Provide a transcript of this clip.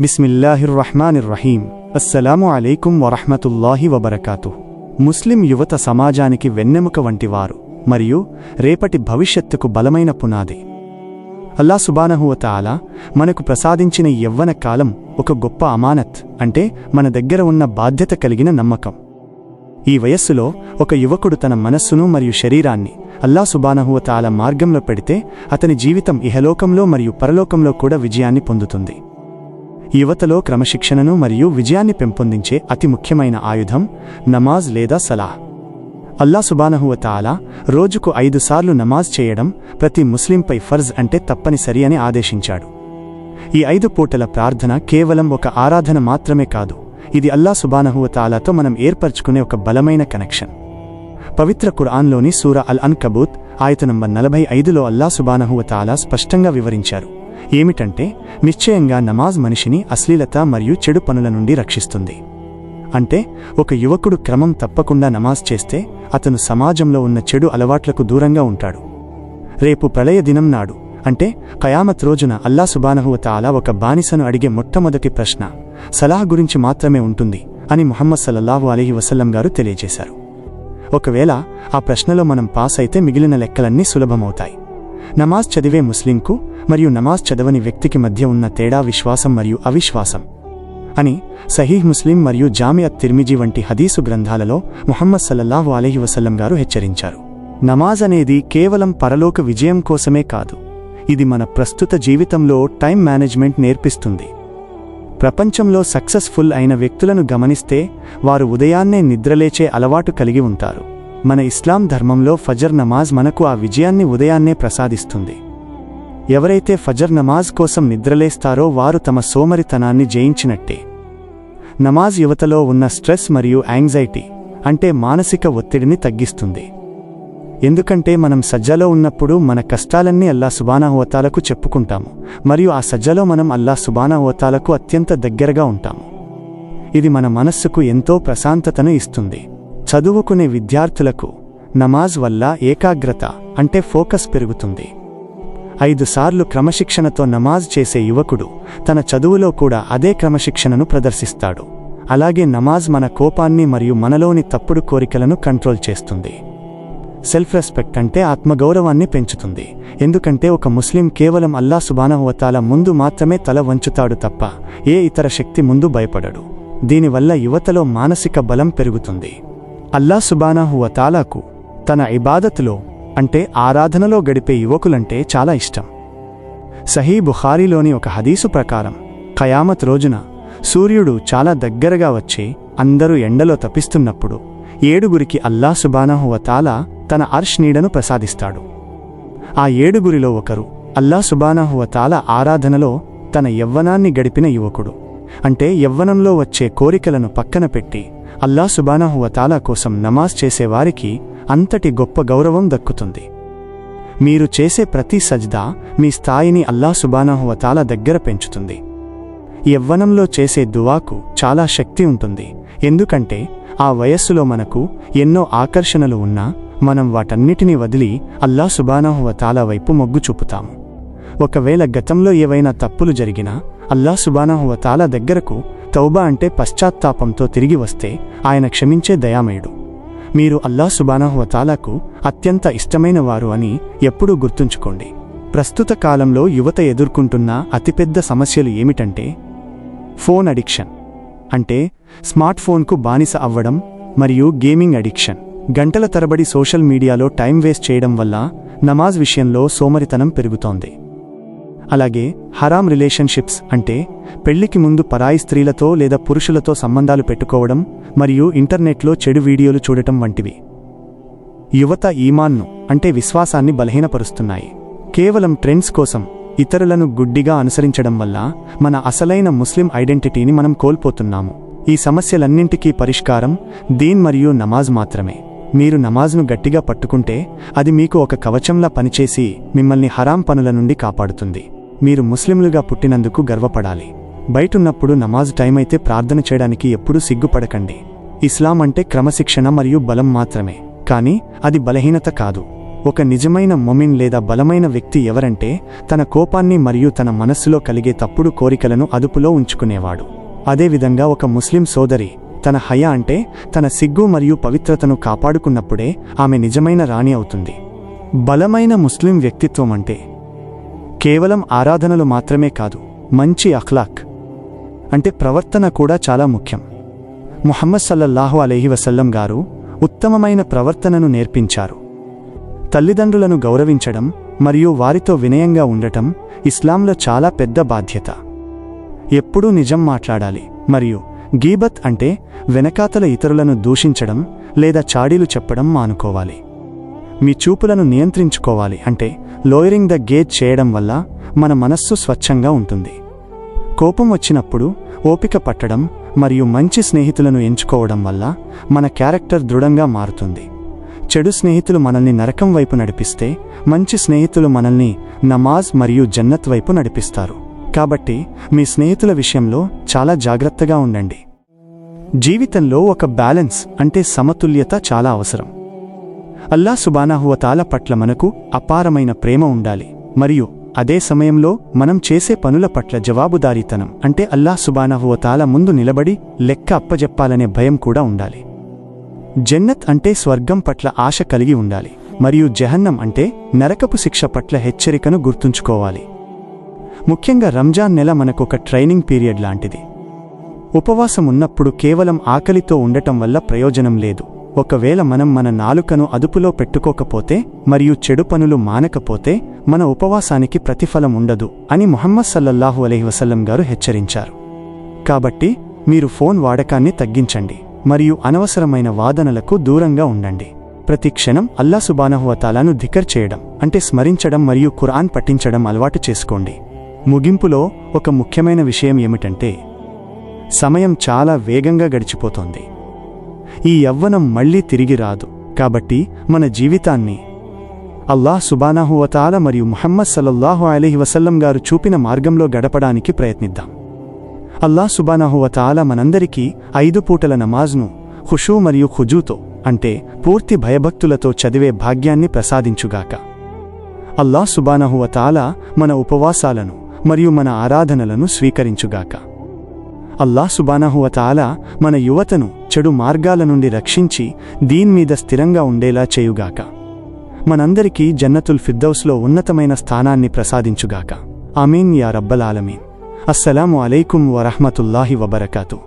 బిస్మిల్లాహిర్రహ్మానిర్రహీం. అస్సలాము అలైకుం వరహ్మతుల్లాహి వబరకాతుహ్. ముస్లిం యువత సమాజానికి వెన్నెముక వంటివారు మరియు రేపటి భవిష్యత్తుకు బలమైన పునాది. అల్లాహ్ సుబ్హానహు వ తఆలా మనకు ప్రసాదించిన యవ్వన కాలం ఒక గొప్ప అమానత్, అంటే మన దగ్గర ఉన్న బాధ్యత కలిగిన నమ్మకం. ఈ వయస్సులో ఒక యువకుడు తన మనస్సును మరియు శరీరాన్ని అల్లాహ్ సుబ్హానహు వ తఆలా మార్గంలో పెడితే అతని జీవితం ఇహలోకంలో మరియు పరలోకంలో కూడా విజయాన్ని పొందుతుంది. యువతలో క్రమశిక్షణను మరియు విజయాన్ని పెంపొందించే అతి ముఖ్యమైన ఆయుధం నమాజ్ లేదా సలాహ్. అల్లాహ్ సుబ్హానహు వ తఆలా రోజుకు 5 సార్లు నమాజ్ చేయడం ప్రతి ముస్లింపై ఫర్జ్, అంటే తప్పనిసరి అని ఆదేశించాడు. ఈ 5 పూటల ప్రార్థన కేవలం ఒక ఆరాధన మాత్రమే కాదు, ఇది అల్లాహ్ సుబ్హానహు వ తఆలాతో మనం ఏర్పరచుకునే ఒక బలమైన కనెక్షన్. పవిత్ర ఖురాన్లోని సూరా అల్ అన్కబూత్ ఆయత నంబర్ 45లో అల్లాహ్ సుబ్హానహు వ తఆలా స్పష్టంగా వివరించారు ఏమిటంటే, నిశ్చయంగా నమాజ్ మనిషిని అశ్లీలత మరియు చెడు పనుల నుండి రక్షిస్తుంది. అంటే ఒక యువకుడు క్రమం తప్పకుండా నమాజ్ చేస్తే అతను సమాజంలో ఉన్న చెడు అలవాట్లకు దూరంగా ఉంటాడు. రేపు ప్రళయ దినం నాడు, అంటే ఖయామత్ రోజున అల్లాహ్ సుబ్హానహు వ తఆలా ఒక బానిసను అడిగే మొట్టమొదటి ప్రశ్న సలాహ్ గురించి మాత్రమే ఉంటుంది అని ముహమ్మద్ సల్లల్లాహు అలైహి వసల్లం గారు తెలియజేశారు. ఒకవేళ ఆ ప్రశ్నలో మనం పాస్ అయితే మిగిలిన లెక్కలన్నీ సులభమవుతాయి. నమాజ్ చదివే ముస్లింకు మరియు నమాజ్ చదవని వ్యక్తికి మధ్య ఉన్న తేడా విశ్వాసం మరియు అవిశ్వాసం అని సహీహ్ ముస్లిం మరియు జామి అత్ తిర్మిజీ వంటి హదీసు గ్రంథాలలో ముహమ్మద్ సల్లల్లాహు అలైహి వసల్లం గారు హెచ్చరించారు. నమాజ్ అనేది కేవలం పరలోక విజయం కోసమే కాదు, ఇది మన ప్రస్తుత జీవితంలో టైం మేనేజ్మెంట్ నేర్పిస్తుంది. ప్రపంచంలో సక్సెస్ఫుల్ అయిన వ్యక్తులను గమనిస్తే వారు ఉదయాన్నే నిద్రలేచే అలవాటు కలిగి ఉంటారు. మన ఇస్లాం ధర్మంలో ఫజర్ నమాజ్ మనకు ఆ విజయాన్ని ఉదయాన్నే ప్రసాదిస్తుంది. ఎవరైతే ఫజర్ నమాజ్ కోసం నిద్రలేస్తారో వారు తమ సోమరితనాన్ని జయించినట్టే. నమాజ్ యువతలో ఉన్న స్ట్రెస్ మరియు యాంగ్జైటీ, అంటే మానసిక ఒత్తిడిని తగ్గిస్తుంది. ఎందుకంటే మనం సజ్జలో ఉన్నప్పుడు మన కష్టాలన్నీ అల్లాహ్ సుబ్హానహు వ తఆలాకు చెప్పుకుంటాము మరియు ఆ సజ్జలో మనం అల్లాహ్ సుబ్హానహు వ తఆలాకు అత్యంత దగ్గరగా ఉంటాము. ఇది మన మనస్సుకు ఎంతో ప్రశాంతతను ఇస్తుంది. చదువుకునే విద్యార్థులకు నమాజ్ వల్ల ఏకాగ్రత, అంటే ఫోకస్ పెరుగుతుంది. 5 సార్లు క్రమశిక్షణతో నమాజ్ చేసే యువకుడు తన చదువులో కూడా అదే క్రమశిక్షణను ప్రదర్శిస్తాడు. అలాగే నమాజ్ మన కోపాన్ని మరియు మనలోని తప్పుడు కోరికలను కంట్రోల్ చేస్తుంది. సెల్ఫ్ రెస్పెక్ట్, అంటే ఆత్మగౌరవాన్ని పెంచుతుంది. ఎందుకంటే ఒక ముస్లిం కేవలం అల్లాహ్ సుబ్హానహు వ తఆలా ముందు మాత్రమే తల వంచుతాడు తప్ప ఏ ఇతర శక్తి ముందు భయపడడు. దీనివల్ల యువతలో మానసిక బలం పెరుగుతుంది. అల్లాహ్ సుబ్హానహు వ తఆలాకు తన ఇబాదతులో, అంటే ఆరాధనలో గడిపే యువకులంటే చాలా ఇష్టం. సహీ బుఖారీలోని ఒక హదీసు ప్రకారం ఖయామత్ రోజున సూర్యుడు చాలా దగ్గరగా వచ్చి అందరూ ఎండలో తపిస్తున్నప్పుడు 7గురికి అల్లాహ్ సుబ్హానహు వ తఆలా తన అర్ష్ నీడను ప్రసాదిస్తాడు. ఆ 7గురిలో ఒకరు అల్లాహ్ సుబ్హానహు వ తఆలా ఆరాధనలో తన యవ్వనాన్ని గడిపిన యువకుడు. అంటే యవ్వనంలో వచ్చే కోరికలను పక్కన పెట్టి అల్లాహ్ సుబ్హానహు వ తఆలా కోసం నమాజ్ చేసేవారికి అంతటి గొప్ప గౌరవం దక్కుతుంది. మీరు చేసే ప్రతి సజ్దా మీ స్థాయిని అల్లాహ్ సుబ్హానహు వ తఆలా దగ్గర పెంచుతుంది. యవ్వనంలో చేసే దువాకు చాలా శక్తి ఉంటుంది. ఎందుకంటే ఆ వయస్సులో మనకు ఎన్నో ఆకర్షణలు ఉన్నా మనం వాటన్నిటినీ వదిలి అల్లాహ్ సుబ్హానహు వ తఆలా వైపు మొగ్గు చూపుతాము. ఒకవేళ గతంలో ఏవైనా తప్పులు జరిగినా అల్లాహ్ సుబ్హానహు వ తఆలా దగ్గరకు తౌబా, అంటే పశ్చాత్తాపంతో తిరిగి వస్తే ఆయన క్షమించే దయామయుడు. మీరు అల్లాహ్ సుబ్హానహు వ తఆలాకు అత్యంత ఇష్టమైన వారు అని ఎప్పుడూ గుర్తుంచుకోండి. ప్రస్తుత కాలంలో యువత ఎదుర్కొంటున్న అతిపెద్ద సమస్యలు ఏమిటంటే ఫోన్ అడిక్షన్, అంటే స్మార్ట్ ఫోన్కు బానిస అవ్వడం, మరియు గేమింగ్ అడిక్షన్. గంటల తరబడి సోషల్ మీడియాలో టైం వేస్ట్ చేయడం వల్ల నమాజ్ విషయంలో సోమరితనం పెరుగుతోంది. అలాగే హరాం రిలేషన్షిప్స్, అంటే పెళ్లికి ముందు పరాయి స్త్రీలతో లేదా పురుషులతో సంబంధాలు పెట్టుకోవడం మరియు ఇంటర్నెట్లో చెడు వీడియోలు చూడటం వంటివి యువత ఈమాన్ను, అంటే విశ్వాసాన్ని బలహీనపరుస్తున్నాయి. కేవలం ట్రెండ్స్ కోసం ఇతరులను గుడ్డిగా అనుసరించడం వల్ల మన అసలైన ముస్లిం ఐడెంటిటీని మనం కోల్పోతున్నాము. ఈ సమస్యలన్నింటికీ పరిష్కారం దీన్ మరియు నమాజ్ మాత్రమే. మీరు నమాజ్ను గట్టిగా పట్టుకుంటే అది మీకు ఒక కవచంలా పనిచేసి మిమ్మల్ని హరాం పనుల నుండి కాపాడుతుంది. మీరు ముస్లింలుగా పుట్టినందుకు గర్వపడాలి. బయటున్నప్పుడు నమాజ్ టైం అయితే ప్రార్థన చేయడానికి ఎప్పుడూ సిగ్గుపడకండి. ఇస్లాం అంటే క్రమశిక్షణ మరియు బలం మాత్రమే, కానీ అది బలహీనత కాదు. ఒక నిజమైన మొమిన్ లేదా బలమైన వ్యక్తి ఎవరంటే తన కోపాన్ని మరియు తన మనస్సులో కలిగే తప్పుడు కోరికలను అదుపులో ఉంచుకునేవాడు. అదేవిధంగా ఒక ముస్లిం సోదరి తన హయా అంటే తన సిగ్గు మరియు పవిత్రతను కాపాడుకున్నప్పుడే ఆమె నిజమైన రాణి అవుతుంది. బలమైన ముస్లిం వ్యక్తిత్వం అంటే కేవలం ఆరాధనలు మాత్రమే కాదు, మంచి అఖ్లాక్ అంటే ప్రవర్తన కూడా చాలా ముఖ్యం. ముహమ్మద్ సల్లల్లాహు అలైహి వసల్లం గారు ఉత్తమమైన ప్రవర్తనను నేర్పించారు. తల్లిదండ్రులను గౌరవించడం మరియు వారితో వినయంగా ఉండటం ఇస్లాంలో చాలా పెద్ద బాధ్యత. ఎప్పుడూ నిజం మాట్లాడాలి మరియు గీబత్ అంటే వెనకాతల ఇతరులను దూషించడం లేదా చాడీలు చెప్పడం మానుకోవాలి. మీ చూపులను నియంత్రించుకోవాలి అంటే లోయరింగ్ ద గేజ్ చేయడం వల్ల మన మనస్సు స్వచ్ఛంగా ఉంటుంది. కోపం వచ్చినప్పుడు ఓపిక పట్టడం మరియు మంచి స్నేహితులను ఎంచుకోవడం వల్ల మన క్యారెక్టర్ దృఢంగా మారుతుంది. చెడు స్నేహితులు మనల్ని నరకం వైపు నడిపిస్తే మంచి స్నేహితులు మనల్ని నమాజ్ మరియు జన్నత్ వైపు నడిపిస్తారు. కాబట్టి మీ స్నేహితుల విషయంలో చాలా జాగ్రత్తగా ఉండండి. జీవితంలో ఒక బ్యాలెన్స్ అంటే సమతుల్యత చాలా అవసరం. అల్లాహ్ సుబ్హానహు వ తఆలా పట్ల మనకు అపారమైన ప్రేమ ఉండాలి మరియు అదే సమయంలో మనం చేసే పనుల పట్ల జవాబుదారీతనం అంటే అల్లాహ్ సుబ్హానహు వ తఆలా ముందు నిలబడి లెక్క అప్పజెప్పాలనే భయం కూడా ఉండాలి. జన్నత్ అంటే స్వర్గం పట్ల ఆశ కలిగి ఉండాలి మరియు జహన్నం అంటే నరకపు శిక్ష పట్ల హెచ్చరికను గుర్తుంచుకోవాలి. ముఖ్యంగా రంజాన్ నెల మనకొక ట్రైనింగ్ పీరియడ్ లాంటిది. ఉపవాసం ఉన్నప్పుడు కేవలం ఆకలితో ఉండటం వల్ల ప్రయోజనం లేదు. ఒకవేళ మనం మన నాలుకను అదుపులో పెట్టుకోకపోతే మరియు చెడు పనులు మానకపోతే మన ఉపవాసానికి ప్రతిఫలం ఉండదు అని ముహమ్మద్ సల్లల్లాహు అలైహి వసల్లం గారు హెచ్చరించారు. కాబట్టి మీరు ఫోన్ వాడకాన్ని తగ్గించండి మరియు అనవసరమైన వాదనలకు దూరంగా ఉండండి. ప్రతి క్షణం అల్లాహ్ సుబ్హానహు వ తఆలాను ధిక్ర్ చేయడం అంటే స్మరించడం మరియు ఖురాన్ పఠించడం అలవాటు చేసుకోండి. ముగింపులో ఒక ముఖ్యమైన విషయం ఏమిటంటే సమయం చాలా వేగంగా గడిచిపోతోంది. ఈ యవ్వనం మళ్లీ తిరిగి రాదు. కాబట్టి మన జీవితాన్ని అల్లాహ్ సుబ్హానహు వ తఆలా మరియు ముహమ్మద్ సల్లల్లాహు అలైహి వసల్లం గారు చూపిన మార్గంలో గడపడానికి ప్రయత్నిద్దాం. అల్లాహ్ సుబ్హానహు వ తఆలా మనందరికీ 5 పూటల నమాజ్ను ఖుషూ మరియు ఖుజూతో అంటే పూర్తి భయభక్తులతో చదివే భాగ్యాన్ని ప్రసాదించుగాక. అల్లాహ్ సుబ్హానహు వ తఆలా మన ఉపవాసాలను మరియు మన ఆరాధనలను స్వీకరించుగాక. అల్లాహ్ సుబ్హానహు వ తఆలా మన యువతను చెడు మార్గాల నుండి రక్షించి దీన్ మీద స్థిరంగా ఉండేలా చేయుగాక. మనందరికీ జన్నతుల్ ఫిర్దౌస్లో ఉన్నతమైన స్థానాన్ని ప్రసాదించుగాక. ఆమీన్ యా రబ్బల్ ఆలమీన్. అస్సలాము అలైకుం వరహ్మతుల్లాహి వబరకాతుహు.